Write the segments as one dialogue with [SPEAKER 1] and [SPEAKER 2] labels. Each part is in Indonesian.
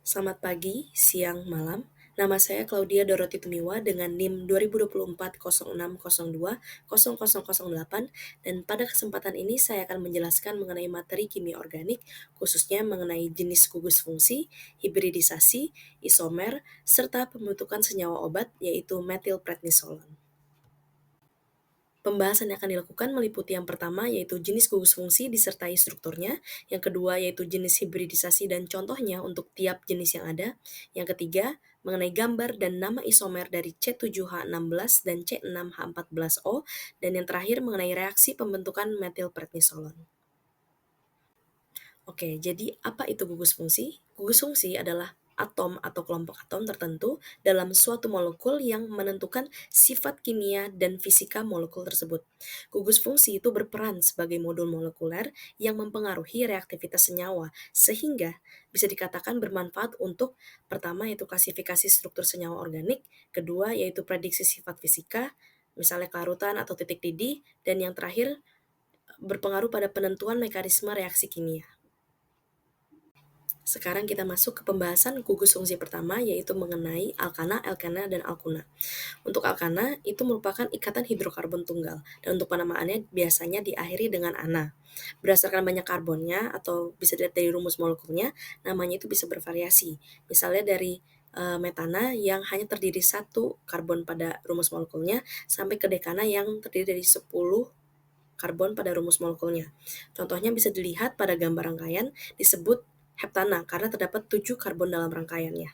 [SPEAKER 1] Selamat pagi, siang, malam. Nama saya Claudia Doroti Tumiwa dengan NIM 2024 dan pada kesempatan ini saya akan menjelaskan mengenai materi kimia organik, khususnya mengenai jenis gugus fungsi, hibridisasi, isomer, serta pembentukan senyawa obat yaitu metilprednisolon. Pembahasan yang akan dilakukan meliputi yang pertama yaitu jenis gugus fungsi disertai strukturnya, yang kedua yaitu jenis hibridisasi dan contohnya untuk tiap jenis yang ada, yang ketiga mengenai gambar dan nama isomer dari C7H16 dan C6H14O, dan yang terakhir mengenai reaksi pembentukan metilprednisolon. Oke, jadi apa itu gugus fungsi? Gugus fungsi adalah atom atau kelompok atom tertentu dalam suatu molekul yang menentukan sifat kimia dan fisika molekul tersebut. Gugus fungsi itu berperan sebagai modul molekuler yang mempengaruhi reaktivitas senyawa, sehingga bisa dikatakan bermanfaat untuk pertama yaitu klasifikasi struktur senyawa organik, kedua yaitu prediksi sifat fisika, misalnya kelarutan atau titik didih, dan yang terakhir berpengaruh pada penentuan mekanisme reaksi kimia. Sekarang kita masuk ke pembahasan gugus fungsi pertama, yaitu mengenai alkana, alkena, dan alkuna. Untuk alkana, itu merupakan ikatan hidrokarbon tunggal, dan untuk penamaannya biasanya diakhiri dengan ana. Berdasarkan banyak karbonnya, atau bisa dilihat dari rumus molekulnya, namanya itu bisa bervariasi. Misalnya dari metana yang hanya terdiri satu karbon pada rumus molekulnya, sampai ke dekana yang terdiri dari 10 karbon pada rumus molekulnya. Contohnya bisa dilihat pada gambar rangkaian disebut heptana karena terdapat 7 karbon dalam rangkaiannya.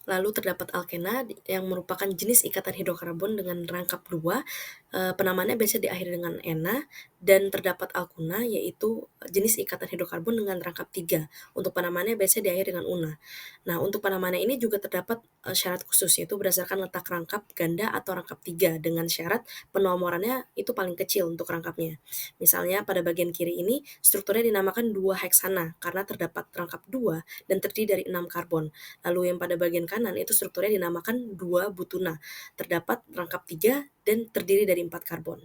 [SPEAKER 1] Lalu terdapat alkena yang merupakan jenis ikatan hidrokarbon dengan rangkap 2, penamaannya biasanya diakhiri dengan ena, dan terdapat alkuna yaitu jenis ikatan hidrokarbon dengan rangkap 3, untuk penamaannya biasanya diakhiri dengan una. Nah, untuk penamaannya ini juga terdapat syarat khusus, yaitu berdasarkan letak rangkap ganda atau rangkap 3 dengan syarat penomorannya itu paling kecil untuk rangkapnya. Misalnya pada bagian kiri ini strukturnya dinamakan 2 heksana karena terdapat rangkap 2 dan terdiri dari 6 karbon. Lalu yang pada bagian kanan itu strukturnya dinamakan 2 butuna, terdapat rangkap 3 dan terdiri dari 4 karbon.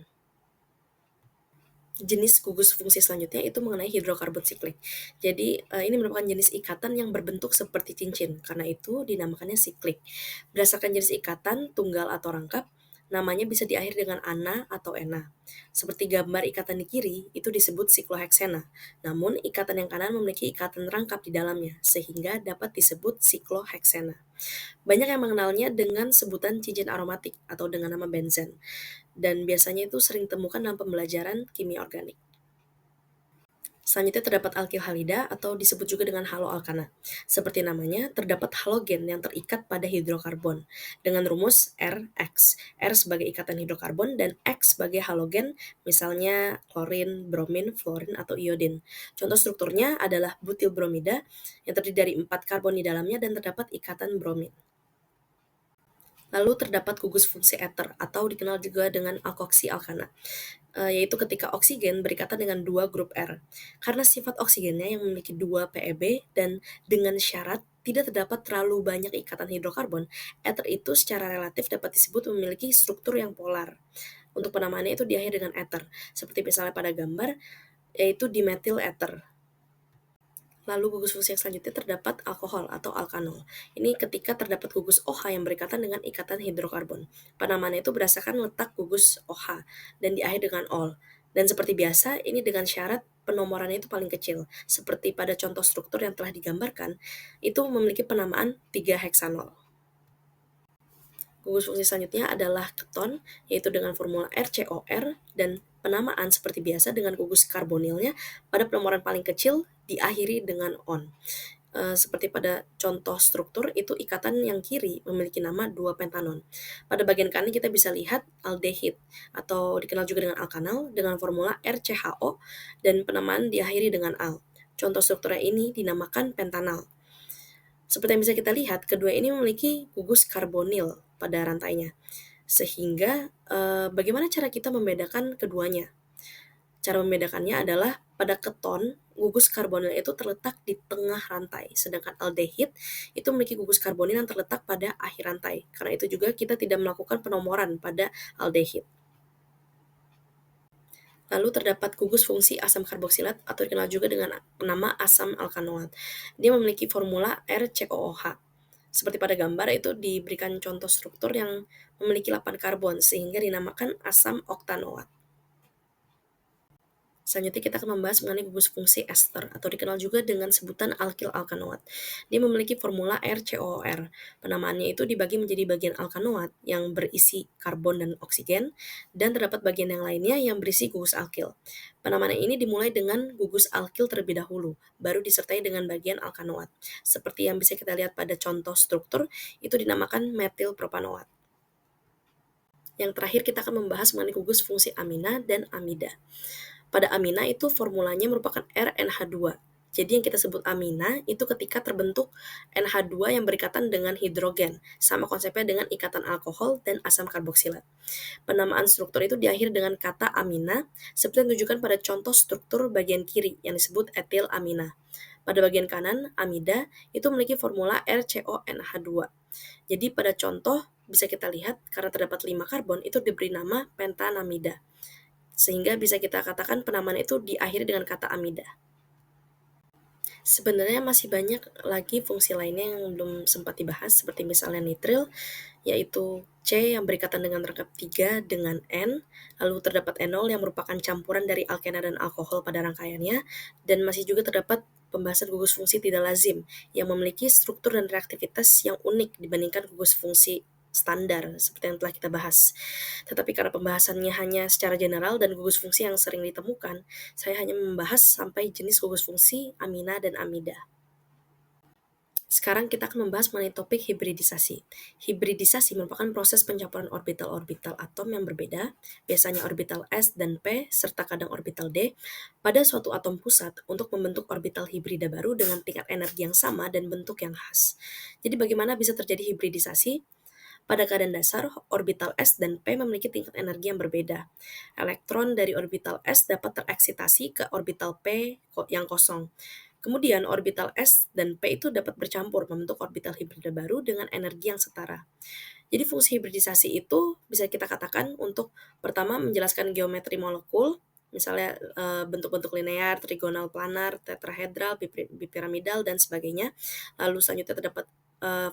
[SPEAKER 1] Jenis gugus fungsi selanjutnya itu mengenai hidrokarbon siklik. Jadi ini merupakan jenis ikatan yang berbentuk seperti cincin, karena itu dinamakannya siklik. Berdasarkan jenis ikatan, tunggal atau rangkap, namanya bisa diakhiri dengan ana atau ena. Seperti gambar ikatan di kiri, itu disebut sikloheksena. Namun ikatan yang kanan memiliki ikatan rangkap di dalamnya, sehingga dapat disebut sikloheksena. Banyak yang mengenalnya dengan sebutan cincin aromatik atau dengan nama benzen, dan biasanya itu sering ditemukan dalam pembelajaran kimia organik. Selanjutnya terdapat alkil halida atau disebut juga dengan haloalkana. Seperti namanya, terdapat halogen yang terikat pada hidrokarbon dengan rumus RX. R sebagai ikatan hidrokarbon dan X sebagai halogen, misalnya klorin, bromin, fluorin, atau iodin. Contoh strukturnya adalah butil bromida yang terdiri dari 4 karbon di dalamnya dan terdapat ikatan bromin. Lalu terdapat gugus fungsi eter atau dikenal juga dengan alkoksi alkana, yaitu ketika oksigen berikatan dengan dua grup R. Karena sifat oksigennya yang memiliki dua PeB dan dengan syarat tidak terdapat terlalu banyak ikatan hidrokarbon, eter itu secara relatif dapat disebut memiliki struktur yang polar. Untuk penamaannya itu diakhiri dengan eter, seperti misalnya pada gambar, yaitu dimetil eter. Lalu gugus fungsi yang selanjutnya terdapat alkohol atau alkanol. Ini ketika terdapat gugus OH yang berikatan dengan ikatan hidrokarbon. Penamaannya itu berdasarkan letak gugus OH dan diakhiri dengan ol. Dan seperti biasa, ini dengan syarat penomorannya itu paling kecil. Seperti pada contoh struktur yang telah digambarkan, itu memiliki penamaan 3 heksanol. Gugus fungsi selanjutnya adalah keton, yaitu dengan formula RCOR, dan penamaan seperti biasa dengan gugus karbonilnya pada penomoran paling kecil diakhiri dengan on. Seperti pada contoh struktur itu ikatan yang kiri memiliki nama 2 pentanon. Pada bagian kanan kita bisa lihat aldehid atau dikenal juga dengan alkanal dengan formula RCHO dan penamaan diakhiri dengan al. Contoh strukturnya ini dinamakan pentanal. Seperti yang bisa kita lihat, kedua ini memiliki gugus karbonil pada rantainya. Sehingga bagaimana cara kita membedakan keduanya? Cara membedakannya adalah pada keton, gugus karbonil itu terletak di tengah rantai, sedangkan aldehid itu memiliki gugus karbonil yang terletak pada akhir rantai. Karena itu juga kita tidak melakukan penomoran pada aldehid. Lalu terdapat gugus fungsi asam karboksilat atau dikenal juga dengan nama asam alkanoat. Dia memiliki formula RCOOH. Seperti pada gambar itu diberikan contoh struktur yang memiliki 8 karbon sehingga dinamakan asam oktanoat. Selanjutnya kita akan membahas mengenai gugus fungsi ester atau dikenal juga dengan sebutan alkil alkanoat. Dia memiliki formula RCOOR. Penamaannya itu dibagi menjadi bagian alkanoat yang berisi karbon dan oksigen dan terdapat bagian yang lainnya yang berisi gugus alkil. Penamaan ini dimulai dengan gugus alkil terlebih dahulu, baru disertai dengan bagian alkanoat. Seperti yang bisa kita lihat pada contoh struktur, itu dinamakan metil propanoat. Yang terakhir kita akan membahas mengenai gugus fungsi amina dan amida. Pada amina itu formulanya merupakan RNH2. Jadi yang kita sebut amina itu ketika terbentuk NH2 yang berikatan dengan hidrogen, sama konsepnya dengan ikatan alkohol dan asam karboksilat. Penamaan struktur itu diakhiri dengan kata amina, seperti yang ditunjukkan pada contoh struktur bagian kiri yang disebut etil amina. Pada bagian kanan, amida itu memiliki formula RCONH2. Jadi pada contoh bisa kita lihat karena terdapat 5 karbon itu diberi nama pentanamida. Sehingga bisa kita katakan penamaan itu diakhiri dengan kata amida. Sebenarnya masih banyak lagi fungsi lainnya yang belum sempat dibahas, seperti misalnya nitril, yaitu C yang berikatan dengan rangkap 3 dengan N, lalu terdapat enol yang merupakan campuran dari alkena dan alkohol pada rangkaiannya, dan masih juga terdapat pembahasan gugus fungsi tidak lazim yang memiliki struktur dan reaktivitas yang unik dibandingkan gugus fungsi standar seperti yang telah kita bahas. Tetapi karena pembahasannya hanya secara general dan gugus fungsi yang sering ditemukan, saya hanya membahas sampai jenis gugus fungsi amina dan amida. Sekarang kita akan membahas mengenai topik hibridisasi. Hibridisasi merupakan proses pencampuran orbital-orbital atom yang berbeda, biasanya orbital S dan P, serta kadang orbital D, pada suatu atom pusat untuk membentuk orbital hibrida baru dengan tingkat energi yang sama dan bentuk yang khas. Jadi bagaimana bisa terjadi hibridisasi? Pada keadaan dasar, orbital S dan P memiliki tingkat energi yang berbeda. Elektron dari orbital S dapat tereksitasi ke orbital P yang kosong. Kemudian orbital S dan P itu dapat bercampur membentuk orbital hibrida baru dengan energi yang setara. Jadi fungsi hibridisasi itu bisa kita katakan untuk pertama menjelaskan geometri molekul, misalnya bentuk-bentuk linear, trigonal, planar, tetrahedral, bipiramidal, dan sebagainya. Lalu selanjutnya terdapat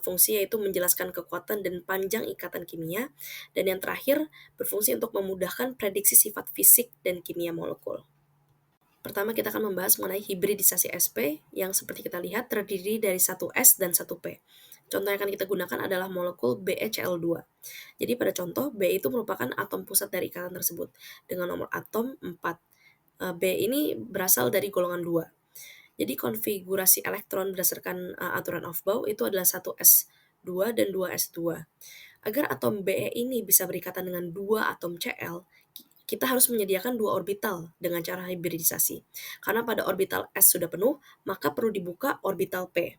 [SPEAKER 1] fungsi yaitu menjelaskan kekuatan dan panjang ikatan kimia. Dan yang terakhir berfungsi untuk memudahkan prediksi sifat fisik dan kimia molekul. Pertama kita akan membahas mengenai hibridisasi sp yang seperti kita lihat terdiri dari satu S dan satu P. Contoh yang akan kita gunakan adalah molekul BeCl2. Jadi pada contoh, B itu merupakan atom pusat dari ikatan tersebut dengan nomor atom 4. B ini berasal dari golongan 2. Jadi konfigurasi elektron berdasarkan aturan Aufbau itu adalah 1s2 dan 2s2. Agar atom Be ini bisa berikatan dengan 2 atom Cl, kita harus menyediakan 2 orbital dengan cara hibridisasi. Karena pada orbital S sudah penuh, maka perlu dibuka orbital P.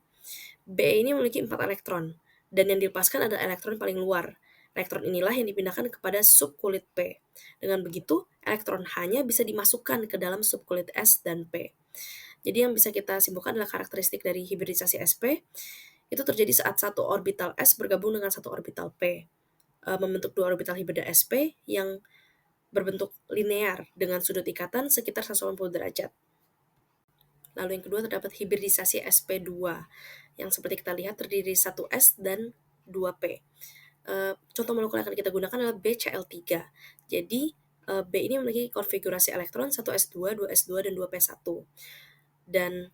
[SPEAKER 1] Be ini memiliki 4 elektron, dan yang dilepaskan adalah elektron paling luar. Elektron inilah yang dipindahkan kepada subkulit P. Dengan begitu, elektron hanya bisa dimasukkan ke dalam subkulit S dan P. Jadi yang bisa kita simpulkan adalah karakteristik dari hibridisasi sp itu terjadi saat satu orbital S bergabung dengan satu orbital P, membentuk dua orbital hibrida sp yang berbentuk linear dengan sudut ikatan sekitar 180 derajat. Lalu yang kedua terdapat hibridisasi sp2 yang seperti kita lihat terdiri 1s dan 2p. Contoh molekul yang akan kita gunakan adalah BCl3. Jadi B ini memiliki konfigurasi elektron 1s2, 2s2, dan 2p1. Dan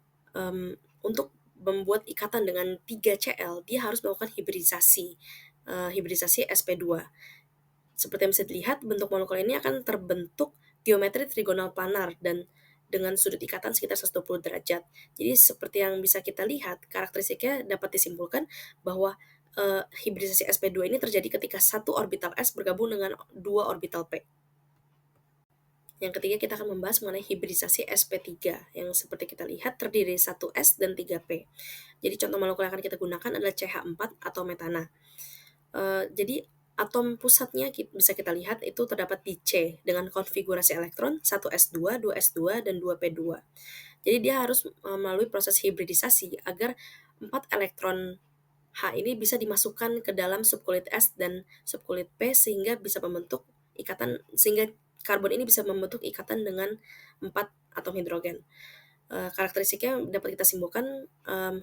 [SPEAKER 1] untuk membuat ikatan dengan 3Cl, dia harus melakukan hibridisasi sp2. Seperti yang bisa dilihat, bentuk molekul ini akan terbentuk geometri trigonal planar dan dengan sudut ikatan sekitar 120 derajat. Jadi seperti yang bisa kita lihat, karakteristiknya dapat disimpulkan bahwa hibridisasi sp2 ini terjadi ketika satu orbital S bergabung dengan dua orbital P. Yang ketiga kita akan membahas mengenai hibridisasi sp3 yang seperti kita lihat terdiri 1S dan 3P. Jadi contoh molekul yang akan kita gunakan adalah CH4 atau metana. Jadi atom pusatnya bisa kita lihat itu terdapat di C dengan konfigurasi elektron 1s2, 2s2, dan 2p2. Jadi dia harus melalui proses hibridisasi agar 4 elektron H ini bisa dimasukkan ke dalam subkulit S dan subkulit P sehingga bisa membentuk ikatan, sehingga karbon ini bisa membentuk ikatan dengan 4 atom hidrogen. Karakteristiknya dapat kita simpulkan,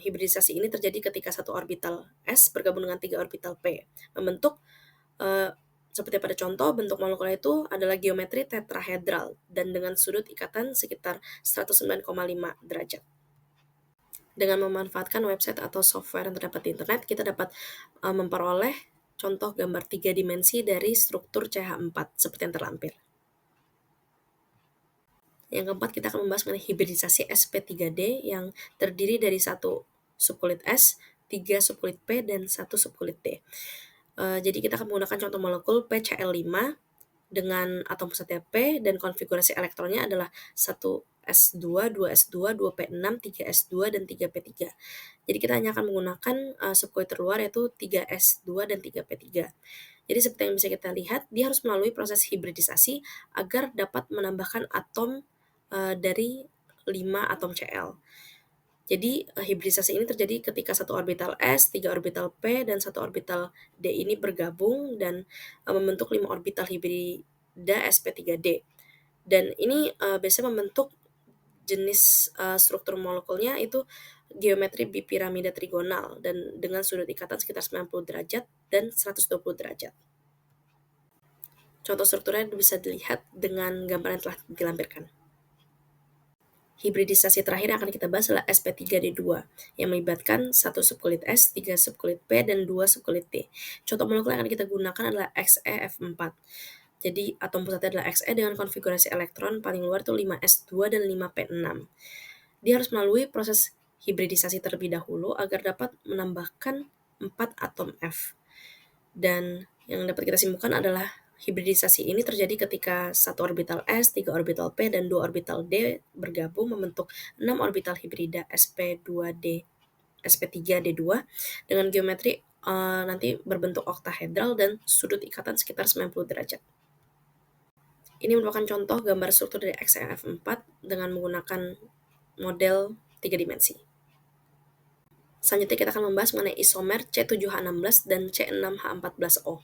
[SPEAKER 1] hibridisasi ini terjadi ketika satu orbital S bergabung dengan 3 orbital P, membentuk, eee, seperti pada contoh bentuk molekulnya itu adalah geometri tetrahedral dan dengan sudut ikatan sekitar 109,5 derajat. Dengan memanfaatkan website atau software yang terdapat di internet, kita dapat, memperoleh contoh gambar 3 dimensi dari struktur CH4 seperti yang terlampir. Yang keempat, kita akan membahas mengenai hibridisasi sp3d yang terdiri dari 1 subkulit S, 3 subkulit P, dan 1 subkulit D. Jadi kita akan menggunakan contoh molekul PCl5 dengan atom pusatnya P dan konfigurasi elektronnya adalah 1s2, 2s2, 2p6, 3s2, dan 3p3. Jadi kita hanya akan menggunakan subkulit terluar yaitu 3s2 dan 3p3. Jadi seperti yang bisa kita lihat, dia harus melalui proses hibridisasi agar dapat menambahkan atom dari 5 atom Cl. Jadi hibridisasi ini terjadi ketika satu orbital S, 3 orbital P, dan 1 orbital D ini bergabung dan membentuk 5 orbital hibrida sp3d. Dan ini biasanya membentuk jenis struktur molekulnya itu geometri bipiramida trigonal dan dengan sudut ikatan sekitar 90 derajat dan 120 derajat. Contoh strukturnya bisa dilihat dengan gambar yang telah dilampirkan. Hibridisasi terakhir yang akan kita bahas adalah sp3d2 yang melibatkan 1 subkulit S, 3 subkulit P, dan 2 subkulit D. Contoh molekul yang akan kita gunakan adalah XeF4. Jadi atom pusatnya adalah Xe dengan konfigurasi elektron paling luar itu 5s2 dan 5p6. Dia harus melalui proses hibridisasi terlebih dahulu agar dapat menambahkan 4 atom F. Dan yang dapat kita simpulkan adalah hibridisasi ini terjadi ketika satu orbital S, 3 orbital P, dan 2 orbital D bergabung membentuk 6 orbital hibrida sp2d, sp3d2 dengan geometri nanti berbentuk oktahedral dan sudut ikatan sekitar 90 derajat. Ini merupakan contoh gambar struktur dari XeF4 dengan menggunakan model 3 dimensi. Selanjutnya kita akan membahas mengenai isomer C7H16 dan C6H14O.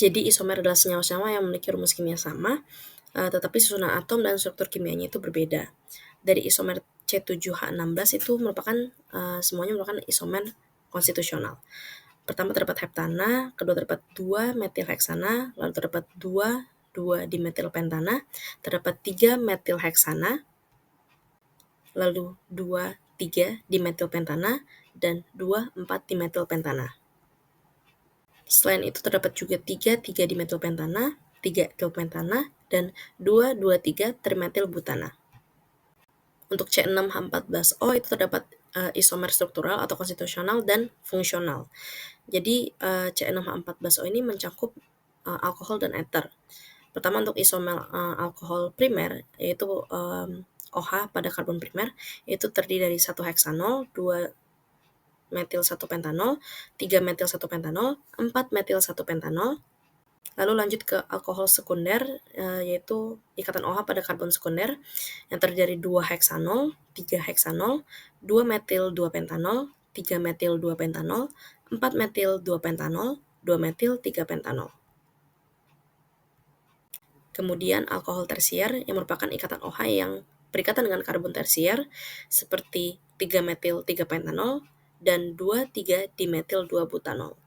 [SPEAKER 1] Jadi isomer adalah senyawa-senyawa yang memiliki rumus kimia sama, tetapi susunan atom dan struktur kimianya itu berbeda. Dari isomer C7H16 itu merupakan semuanya merupakan isomer konstitusional. Pertama terdapat heptana, kedua terdapat 2 metilheksana, lalu terdapat 2 dimetilpentana, terdapat 3 metilheksana, lalu 2,3 dimetilpentana, dan 2,4 dimetilpentana. Selain itu terdapat juga 3,3 dimetilpentana, 3 etilpentana, dan 2,2,3 trimetilbutana. Untuk C6H14O itu terdapat isomer struktural atau konstitusional dan fungsional. Jadi C6H14O ini mencakup alkohol dan eter. Pertama untuk isomer alkohol primer yaitu OH pada karbon primer itu terdiri dari 1 heksanol, 2 metil 1 pentanol, 3 metil 1 pentanol, 4 metil 1 pentanol. Lalu lanjut ke alkohol sekunder yaitu ikatan OH pada karbon sekunder yang terdiri dari 2 heksanol, 3 heksanol, 2 metil 2 pentanol, 3 metil 2 pentanol, 4 metil 2 pentanol, 2 metil 3 pentanol. Kemudian alkohol tersier yang merupakan ikatan OH yang berikatan dengan karbon tersier seperti 3 metil 3 pentanol dan 2,3 dimetil 2 butanol.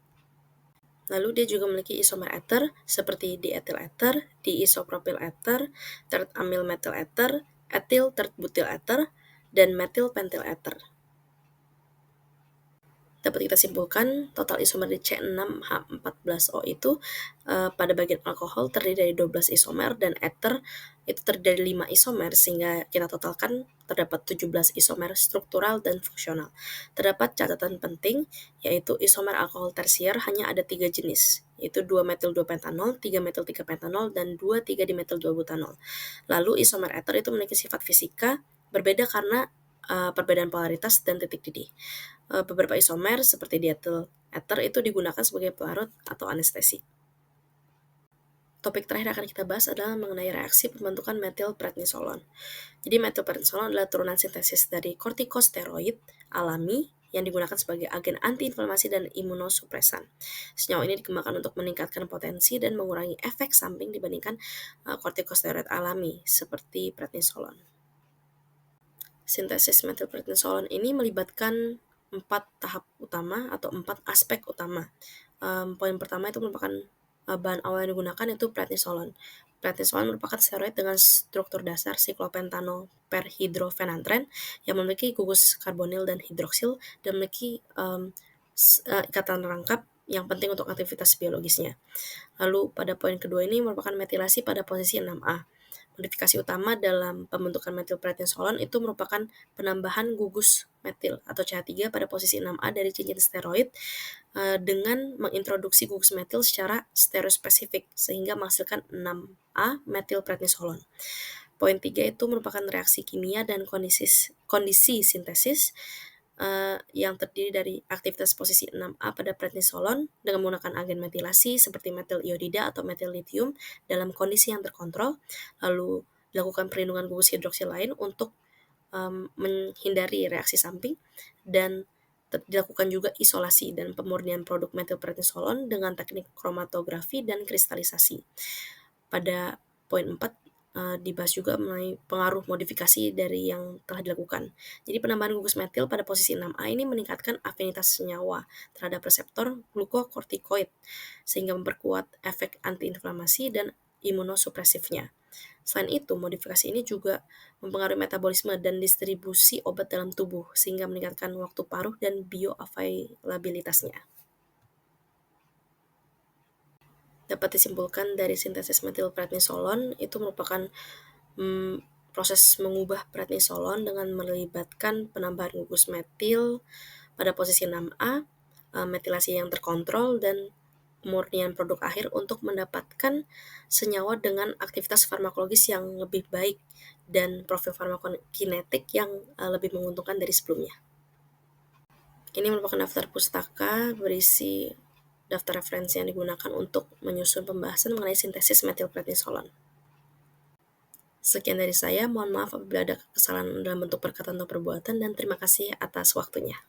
[SPEAKER 1] Lalu dia juga memiliki isomer eter seperti diethil eter, diisopropil eter, tert amil metil eter, etil tert butil eter, dan metil pentil eter. Dapat kita simpulkan total isomer di C6H14O itu pada bagian alkohol terdiri dari 12 isomer dan eter itu terdiri dari 5 isomer sehingga kita totalkan terdapat 17 isomer struktural dan fungsional. Terdapat catatan penting yaitu isomer alkohol tersier hanya ada 3 jenis yaitu 2 metil 2 pentanol, 3 metil 3 pentanol, dan 2,3 dimetil 2 butanol. Lalu isomer eter itu memiliki sifat fisika berbeda karena perbedaan polaritas dan titik didih. Beberapa isomer seperti dietil eter itu digunakan sebagai pelarut atau anestesi. Topik terakhir akan kita bahas adalah mengenai reaksi pembentukan metilprednisolon. Jadi metilprednisolon adalah turunan sintesis dari kortikosteroid alami yang digunakan sebagai agen antiinflamasi dan imunosupresan. Senyawa ini dikembangkan untuk meningkatkan potensi dan mengurangi efek samping dibandingkan kortikosteroid alami seperti prednisolon. Sintesis metilprednisolon ini melibatkan 4 tahap utama atau 4 aspek utama. Poin pertama itu merupakan bahan awal yang digunakan itu prednisolon. Prednisolon merupakan steroid dengan struktur dasar siklopentano perhidrofenantren yang memiliki gugus karbonil dan hidroksil dan memiliki ikatan rangkap yang penting untuk aktivitas biologisnya. Lalu pada poin kedua ini merupakan metilasi pada posisi 6A. Modifikasi utama dalam pembentukan metilprednisolon itu merupakan penambahan gugus metil atau CH3 pada posisi 6A dari cincin steroid dengan mengintroduksi gugus metil secara stereospesifik sehingga menghasilkan 6A metilprednisolon. Poin 3 itu merupakan reaksi kimia dan kondisi sintesis yang terdiri dari aktivitas posisi 6A pada prednisolon dengan menggunakan agen metilasi seperti metil iodida atau metil litium dalam kondisi yang terkontrol, lalu dilakukan perlindungan gugus hidroksil lain untuk menghindari reaksi samping, dan dilakukan juga isolasi dan pemurnian produk metilprednisolon dengan teknik kromatografi dan kristalisasi. Pada poin 4 dibahas juga mengenai pengaruh modifikasi dari yang telah dilakukan. Jadi penambahan gugus metil pada posisi 6A ini meningkatkan afinitas senyawa terhadap reseptor glukokortikoid sehingga memperkuat efek antiinflamasi dan imunosupresifnya. Selain itu, modifikasi ini juga mempengaruhi metabolisme dan distribusi obat dalam tubuh sehingga meningkatkan waktu paruh dan bioavailabilitasnya. Dapat disimpulkan dari sintesis metilprednisolon itu merupakan proses mengubah prednisolon dengan melibatkan penambahan gugus metil pada posisi 6A, metilasi yang terkontrol, dan pemurnian produk akhir untuk mendapatkan senyawa dengan aktivitas farmakologis yang lebih baik dan profil farmakokinetik yang lebih menguntungkan dari sebelumnya. Ini merupakan daftar pustaka berisi daftar referensi yang digunakan untuk menyusun pembahasan mengenai sintesis metilprednisolon. Sekian dari saya, mohon maaf apabila ada kesalahan dalam bentuk perkataan atau perbuatan, dan terima kasih atas waktunya.